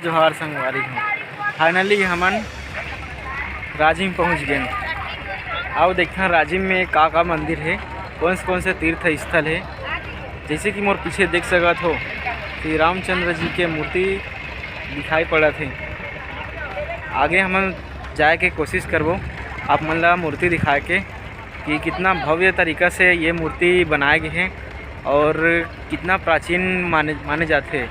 जोहार संगवारी हो। फाइनली हमन राजिम पहुंच गए। आओ देखना राजिम में का मंदिर है, कौन से तीर्थ स्थल है। जैसे कि मोर पीछे देख सकत हो श्री रामचंद्र जी के मूर्ति दिखाई पड़त है। आगे हमन जाए के कोशिश करबो आप मन ला मूर्ति दिखाए के कि कितना भव्य तरीका से ये मूर्ति बनाए गए हैं और कितना प्राचीन माने जाते हैं।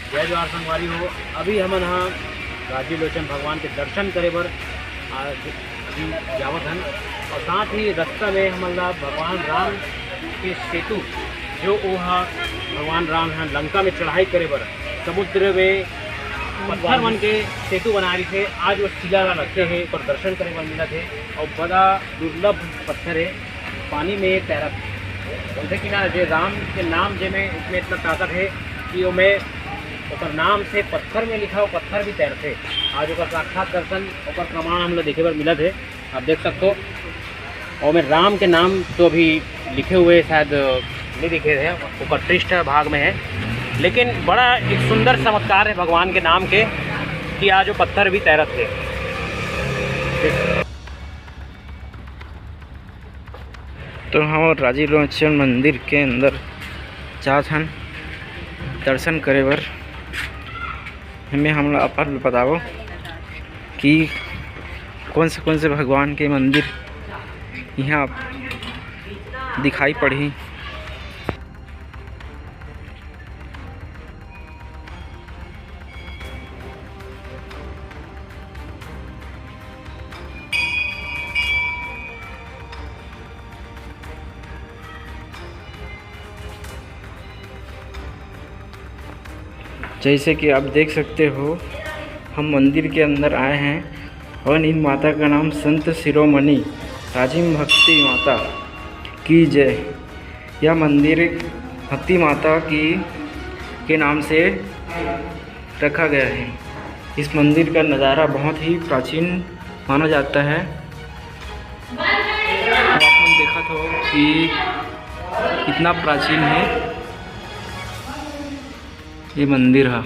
जय जोहार संगवारी हो। अभी हमन यहाँ राजीव लोचन भगवान के दर्शन करे बर अभी जावत हन और साथ ही रास्ता में हमन ला भगवान राम के सेतु जो वहाँ भगवान राम यहाँ लंका में चढ़ाई करे बर समुद्र में पत्थर मन के सेतु बनाए थे। आज वो शिला ला रखे हैं पर दर्शन करे बर मिलत है और बड़ा दुर्लभ पत्थर है, पानी में तैरत है। बोलते कि ना जे राम के नाम जे में इसमें इतना ताकत है कि वो में और नाम से पत्थर में लिखा हो पत्थर भी तैरते। आज ओकर साक्षात दर्शन और प्रमाण हम लोग देखे पर मिलत है। आप देख सकते हो और में राम के नाम तो अभी लिखे हुए शायद नहीं दिखे थे, ऊपर पृष्ठ भाग में है, लेकिन बड़ा एक सुंदर चमत्कार है भगवान के नाम के कि आज वो पत्थर भी तैरत है। तो हम राजीव लोचन मंदिर के अंदर जात हन दर्शन करे बर। हमें हम अपन बताओ कि कौन से भगवान के मंदिर यहाँ दिखाई पड़ी। जैसे कि आप देख सकते हो हम मंदिर के अंदर आए हैं और इन माता का नाम संत शिरोमणि राजिम भक्ति माता की जय। यह मंदिर भक्ति माता के नाम से रखा गया है। इस मंदिर का नज़ारा बहुत ही प्राचीन माना जाता है। आपने देखा था कि कितना प्राचीन है ये मंदिर है।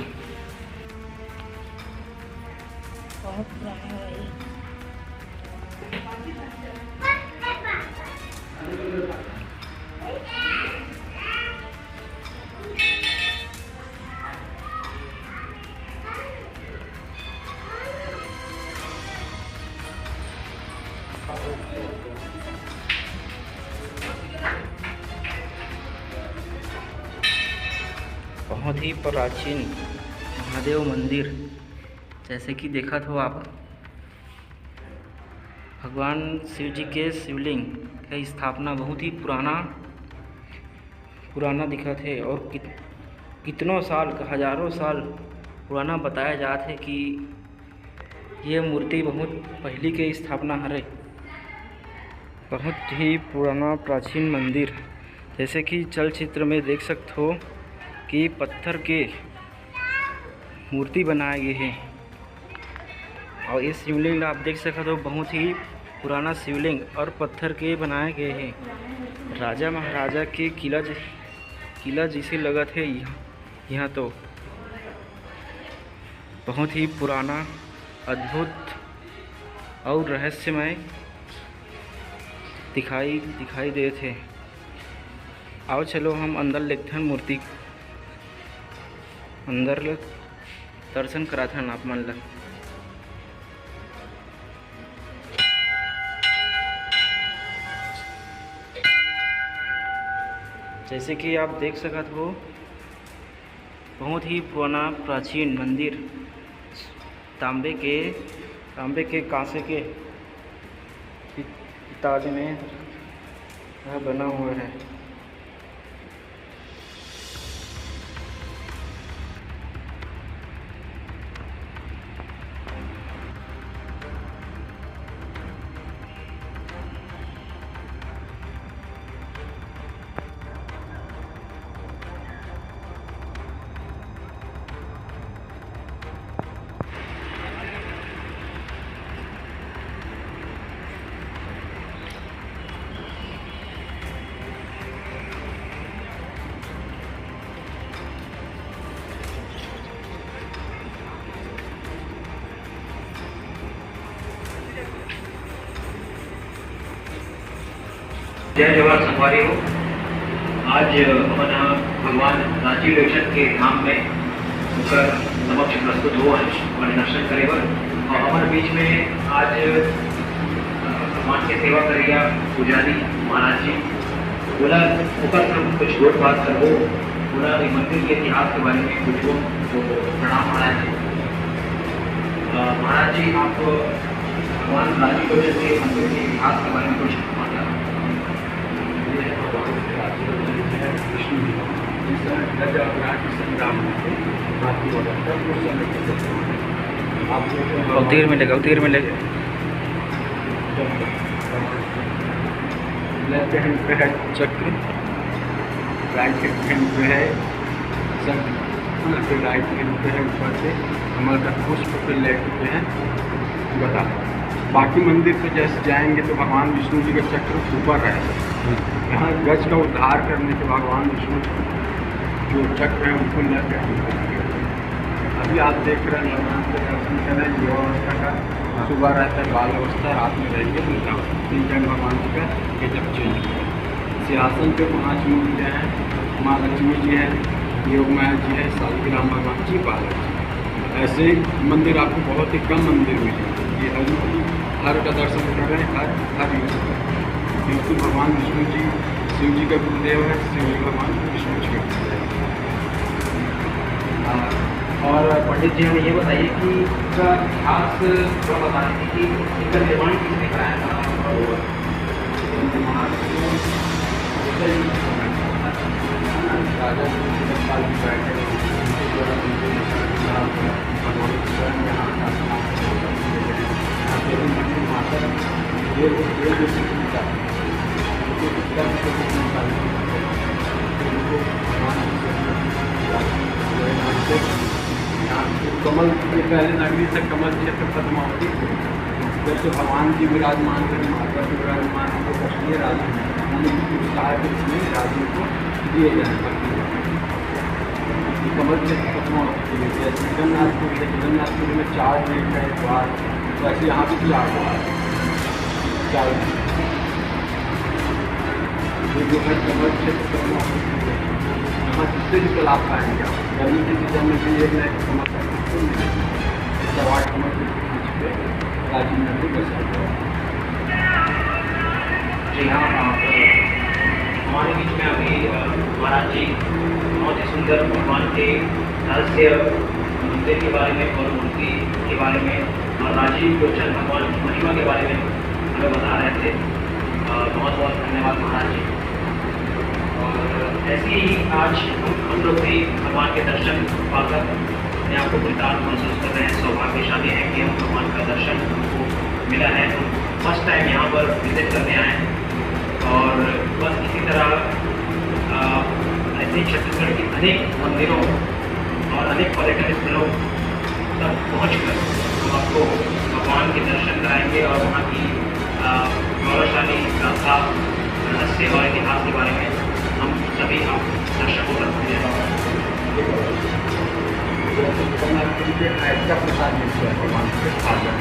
बहुत ही प्राचीन महादेव मंदिर जैसे कि देखा तो आप भगवान शिव जी के शिवलिंग की स्थापना बहुत ही पुराना दिखत है और कितनों साल हजारों साल पुराना बताया जाता है कि ये मूर्ति बहुत पहले के स्थापना हरे। बहुत ही पुराना प्राचीन मंदिर जैसे कि चलचित्र में देख सकते हो कि पत्थर के मूर्ति बनाए गए हैं और इस शिवलिंग आप देख सकते हो बहुत ही पुराना शिवलिंग और पत्थर के बनाए गए हैं। राजा महाराजा के किला जैसे लगा थे यहाँ तो बहुत ही पुराना अद्भुत और रहस्यमय दिखाई दे थे। आओ चलो हम अंदर लेते हैं मूर्ति अंदर दर्शन कराते हैं आप मन ला। जैसे कि आप देख सकते हो बहुत ही पुराना प्राचीन मंदिर तांबे के कांसे के ताज में यह बना हुआ है। जय जवाहर संगवारी हो। आज हमन भगवान राजीव लोचन के धाम में होकर समक्ष प्रस्तुत हो और दर्शन करे बर। और हमारे बीच में आज भगवान के सेवा करिया पुजारी महाराज जी बोला ऊपर कुछ दो बात करो, बोला मंदिर के इतिहास के बारे में कुछ हो तो प्रणाम महाराज जी। महाराज जी आप भगवान राजीव लोचन के मंदिर के इतिहास के बारे में कुछ उधर में लगा लेफ्ट हैंड पे है चक्र, राइट हैंड पे है फिर राइट हैंड पे है ऊपर से हमारा पुष्प पे लेफ्ट पे है बता। बाकी मंदिर पे जैसे जाएंगे तो भगवान विष्णु जी का चक्र ऊपर है। यहाँ गज का उद्धार करने के भगवान विष्णु जो चक्र है उनको लेकर अभी आप देख रहे हैं भगवान के दर्शन कर रहे हैं। युवावस्था का सुबह रहता है, बाल अवस्था, रात में रहेंगे वृद्धावस्था। तीन टाइम भगवान जी का गेटअप चेंज हुआ। सिंहासन पे 5 मूर्तियाँ हैं, माँ लक्ष्मी जी हैं, योग माया जी है, शालिग्राम भगवान जी, बालक जी। ऐसे मंदिर आपको बहुत ही कम मंदिर मिलेंगे। ये हर का दर्शन कर रहे हैं, हर क्योंकि भगवान विष्णु जी शिव जी का गुरुदेव है, शिव जी भगवान विष्णु जी का गुरुदेव। और पंडित जी हमें ये बताइए कि इसका इतिहास थोड़ा बता रहे थे कि इसका निर्माण किसने कराया था। राजा कमल के पहले नगरी से कमल क्षेत्र पद्मावती जब से भगवान जी विराजमान थे, माता जी विराजमान थे, कश्मीर राज्य में राज्यों को दिए जाए। कमल क्षेत्र पद्मावती जगन्नाथपुर है, जगन्नाथपुर में 4 गेट है, द्वार, वैसे यहाँ भी 4 द्वार, 4 जो है कमल क्षेत्र पद्मावती। यहाँ जिससे भी तालाब पाएंगे आप गर्मी के सीजन में भी एक नए कमल का सवाट कमल के बीच पे राजीव नगरी बसा हुआ है। जी हाँ, हमारे बीच में अभी महाराज जी बहुत ही सुंदर भगवान के रहस्य मंदिर के बारे में और मूर्ति के बारे में और राजीव लोचन भगवान की महिमा के बारे में हमें बता रहे थे। बहुत बहुत धन्यवाद महाराज जी। और ऐसे ही आज हम लोग भी भगवान के दर्शन पाकर अपने आप को कृतार्थ महसूस कर रहे हैं। सौभाग्यशाली है कि हम भगवान का दर्शन हमको मिला है। हम फर्स्ट टाइम यहाँ पर विजिट करने आए हैं और बस इसी तरह ऐसे छत्तीसगढ़ के अनेक मंदिरों और अनेक पर्यटन स्थलों तक पहुँच कर हम आपको भगवान के दर्शन कराएंगे और वहाँ की गौरवशाली गाथा, रहस्य और इतिहास के बारे में हम सभी आप दर्शकों तक का प्रसाद मिलता है भगवान के सागर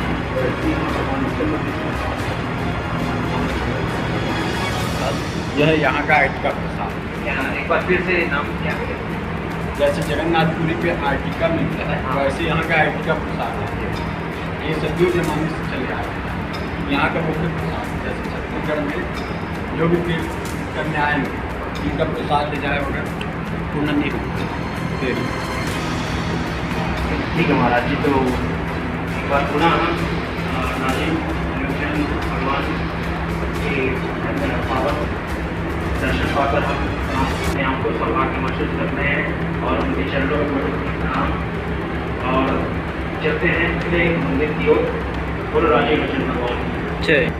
यह यहाँ का आर्ट का प्रसाद। एक बार फिर से नाम क्या है? जैसे जगन्नाथपुरी पे आर्टिका मिलता है, वैसे यहाँ का आर्टिका प्रसाद है। ये सदियों जमाने से चले आ रहे हैं। यहाँ का मुख्य प्रसाद जैसे छत्तीसगढ़ में जो भी तीर्थ करने आएंगे इनका प्रसाद ले जाए वगैरह पूर्ण नहीं होते। ठीक है महाराज जी, तो एक बार पुनः राजीव लोचन भगवान के पावन दर्शन पाकर हम अपने आप को सौभाग्य महसूस करते हैं और उनके चरणों में प्रणाम और चलते हैं अपने मंदिर की ओर। बोलो राजीव लोचन भगवान जय।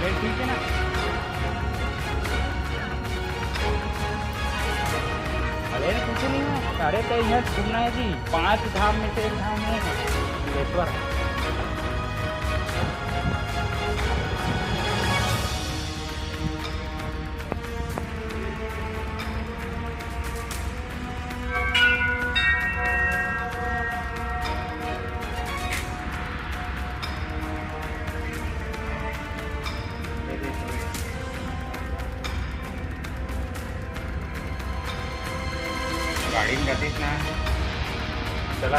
अरे ठीक है ना। अरे कुछ नहीं है, अरे तो यहाँ सुनना है जी, 5 धाम में से एक धाम है बिलेश्वर। गाड़ी में जातीस ना चला